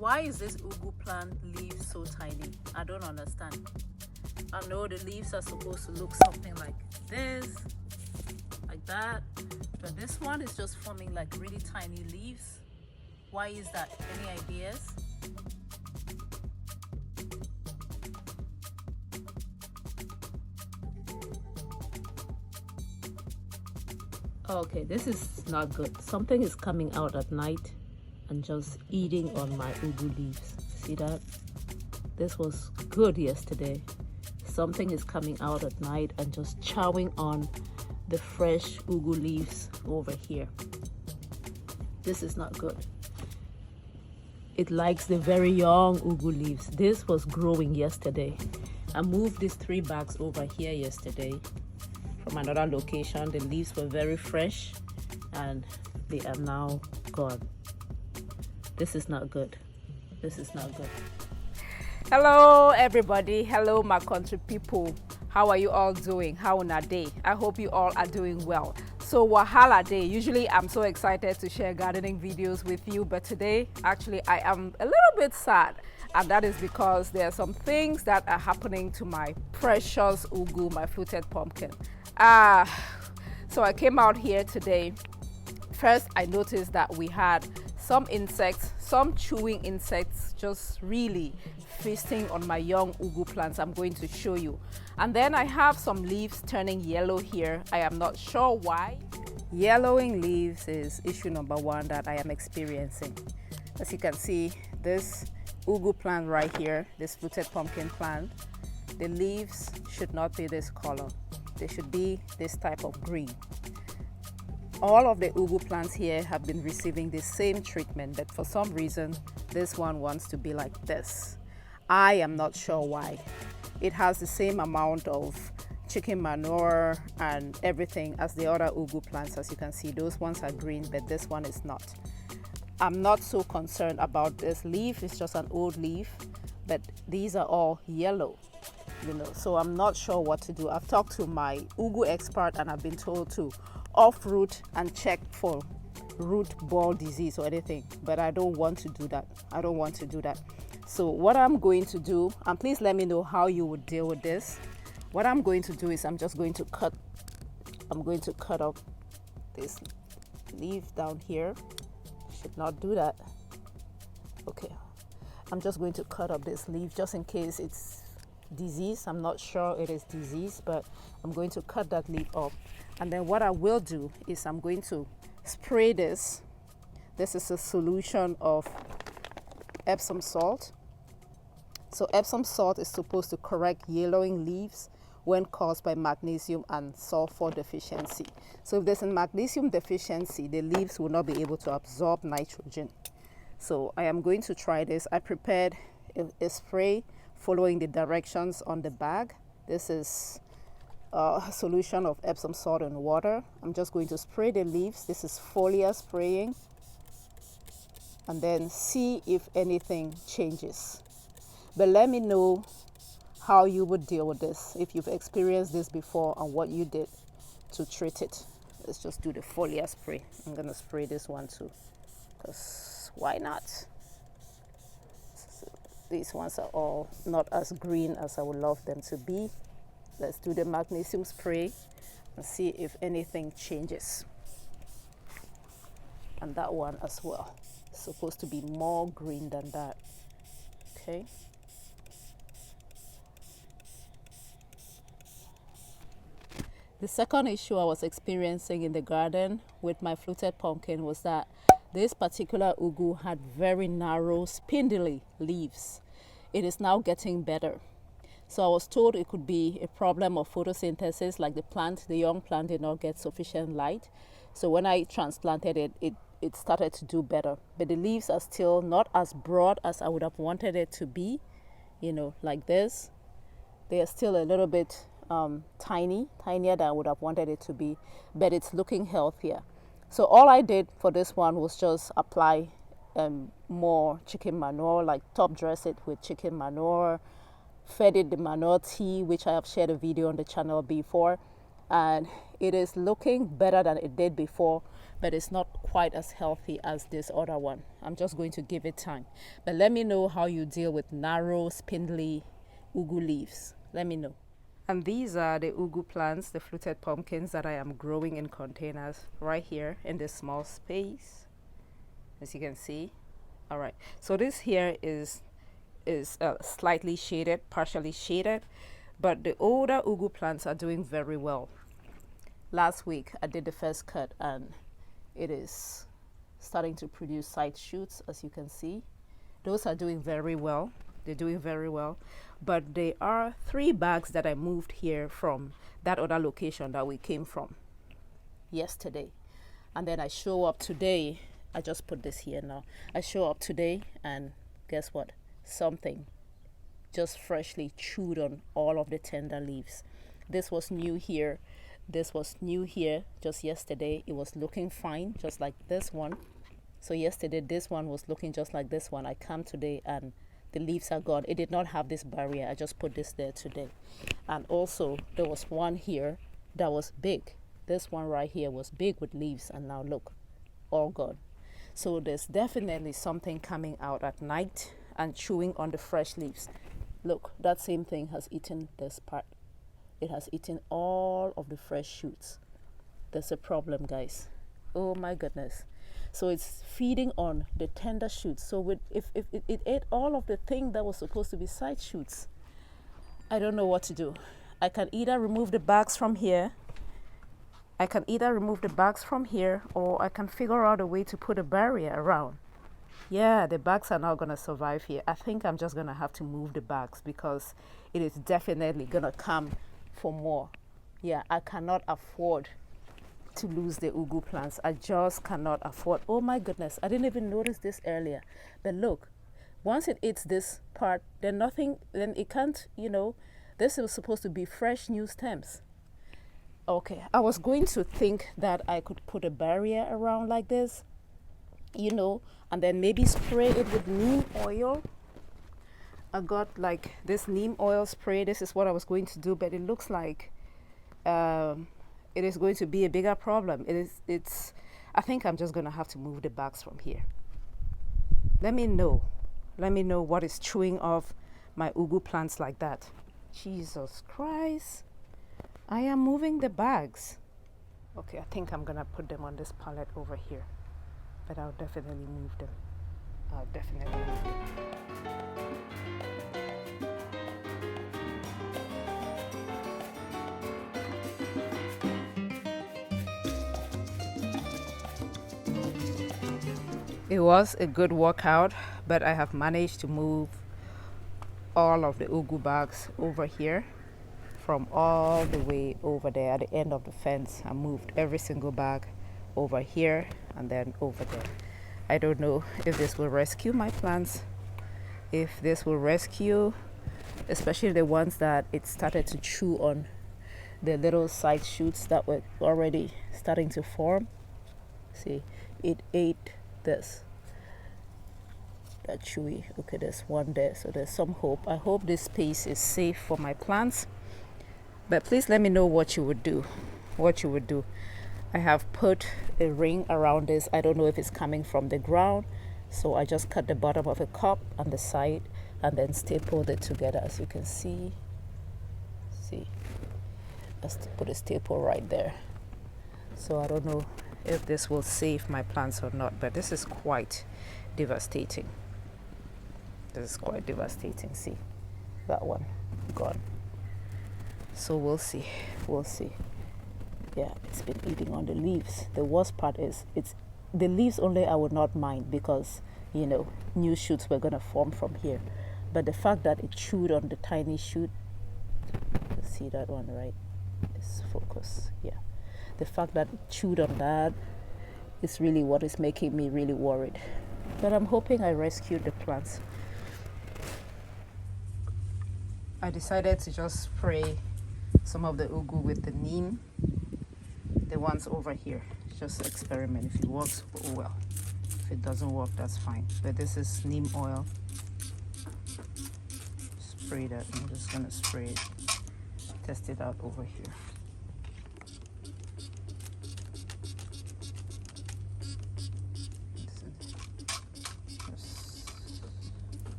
Why is this UGU plant leaf so tiny? I don't understand. I know the leaves are supposed to look something like this, like that, but this one is just forming like really tiny leaves. Why is that? Any ideas? Okay, this is not good. Something is coming out at night and just eating on my UGU leaves. See that? This was good yesterday. Something is coming out at night and just chowing on the fresh UGU leaves over here. This is not good. It likes the very young UGU leaves. This was growing yesterday. I moved these 3 bags over here yesterday from another location. The leaves were very fresh and they are now gone. This is not good. This is not good. Hello everybody, hello my country people. How are you all doing? How on a day? I hope you all are doing well. So Wahala Day, usually I'm so excited to share gardening videos with you, but today actually I am a little bit sad, and that is because there are some things that are happening to my precious UGU, my fluted pumpkin. So I came out here today. First I noticed that we had some insects, some chewing insects just really feasting on my young UGU plants. I'm going to show you. And then I have some leaves turning yellow here. I am not sure why. Yellowing leaves is issue number 1 that I am experiencing. As you can see, this UGU plant right here, this fluted pumpkin plant, the leaves should not be this color. They should be this type of green. All of the UGU plants here have been receiving the same treatment, but for some reason, this one wants to be like this. I am not sure why. It has the same amount of chicken manure and everything as the other UGU plants. As you can see, those ones are green, but this one is not. I'm not so concerned about this leaf. It's just an old leaf, but these are all yellow, you know, so I'm not sure what to do. I've talked to my UGU expert and I've been told to off-root and check for root ball disease or anything, but I don't want to do that. I don't want to do that. So what I'm going to do, and please let me know how you would deal with this. What I'm going to do is I'm going to cut up this leaf down here. Should not do that. Okay, I'm just going to cut up this leaf just in case it's disease. I'm not sure it is disease, but I'm going to cut that leaf off. And then what I will do is I'm going to spray this. This is a solution of Epsom salt. So Epsom salt is supposed to correct yellowing leaves when caused by magnesium and sulfur deficiency. So if there's a magnesium deficiency, the leaves will not be able to absorb nitrogen. So I am going to try this. I prepared a spray following the directions on the bag. This is a solution of Epsom salt and water. I'm just going to spray the leaves. This is foliar spraying, and then see if anything changes. But let me know how you would deal with this, if you've experienced this before and what you did to treat it. Let's just do the foliar spray. I'm gonna spray this one too, because why not? These ones are all not as green as I would love them to be. Let's do the magnesium spray and see if anything changes. And that one as well. It's supposed to be more green than that. Okay. The second issue I was experiencing in the garden with my fluted pumpkin was that this particular UGU had very narrow, spindly leaves. It is now getting better. So I was told it could be a problem of photosynthesis, like the young plant did not get sufficient light. So when I transplanted it, it started to do better. But the leaves are still not as broad as I would have wanted it to be, you know, like this. They are still a little bit tinier than I would have wanted it to be, but it's looking healthier. So all I did for this one was just apply more chicken manure, like top dress it with chicken manure, fed it the manure tea, which I have shared a video on the channel before, and it is looking better than it did before, but it's not quite as healthy as this other one. I'm just going to give it time. But let me know how you deal with narrow, spindly UGU leaves. Let me know. And these are the UGU plants, the fluted pumpkins that I am growing in containers right here in this small space, as you can see. All right, so this here is slightly shaded, partially shaded, but the older UGU plants are doing very well. Last week I did the first cut and it is starting to produce side shoots, as you can see. Those are doing very well. They're doing very well, but there are 3 bags that I moved here from that other location that we came from yesterday. And then I show up today. I just put this here now. I show up today and guess what? Something just freshly chewed on all of the tender leaves. This was new here. This was new here just yesterday. It was looking fine, just like this one. So yesterday, this one was looking just like this one. I come today and the leaves are gone. It did not have this barrier. I just put this there today. And also there was one here that was big. This one right here was big with leaves, and now look, all gone. So there's definitely something coming out at night and chewing on the fresh leaves. Look, that same thing has eaten this part. It has eaten all of the fresh shoots. There's a problem, guys. Oh my goodness. So it's feeding on the tender shoots. So if it ate all of the thing that was supposed to be side shoots, I don't know what to do. I can either remove the bags from here. Or I can figure out a way to put a barrier around. Yeah, the bags are not going to survive here. I think I'm just going to have to move the bags because it is definitely going to come for more. Yeah, I cannot afford to lose the UGU plants. I just cannot afford. Oh my goodness, I didn't even notice this earlier. But look, once it eats this part, then it can't, this is supposed to be fresh new stems. Okay, I was going to think that I could put a barrier around like this, and then maybe spray it with neem oil. I got like this neem oil spray. This is what I was going to do, but it looks like it is going to be a bigger problem. I think I'm just going to have to move the bags from here. Let me know what is chewing off my UGU plants like that. Jesus Christ. I am moving the bags. Okay, I think I'm going to put them on this pallet over here. But I'll definitely move them. It was a good workout, but I have managed to move all of the UGU bags over here from all the way over there at the end of the fence. I moved every single bag over here and then over there. I don't know if this will rescue my plants, if this will rescue especially the ones that it started to chew on, the little side shoots that were already starting to form. See, it ate this, that chewy. Okay, there's one there, so there's some hope. I hope this space is safe for my plants, but please let me know what you would do. I have put a ring around this. I don't know if it's coming from the ground, so I just cut the bottom of a cup on the side and then stapled it together, as you can see. Let's put a staple right there. So I don't know if this will save my plants or not, but this is quite devastating. See, that one gone. So we'll see. Yeah, it's been eating on the leaves. The worst part is it's the leaves only. I would not mind because new shoots were going to form from here, but the fact that it chewed on the tiny shoot, see that one, right? It's focus. Yeah, the fact that it chewed on that is really what is making me really worried, but I'm hoping I rescued the plants. I decided to just spray some of the UGU with the neem, the ones over here. Just experiment. If it works, oh well. If it doesn't work, that's fine. But this is neem oil. Spray that. I'm just gonna spray it. Test it out over here.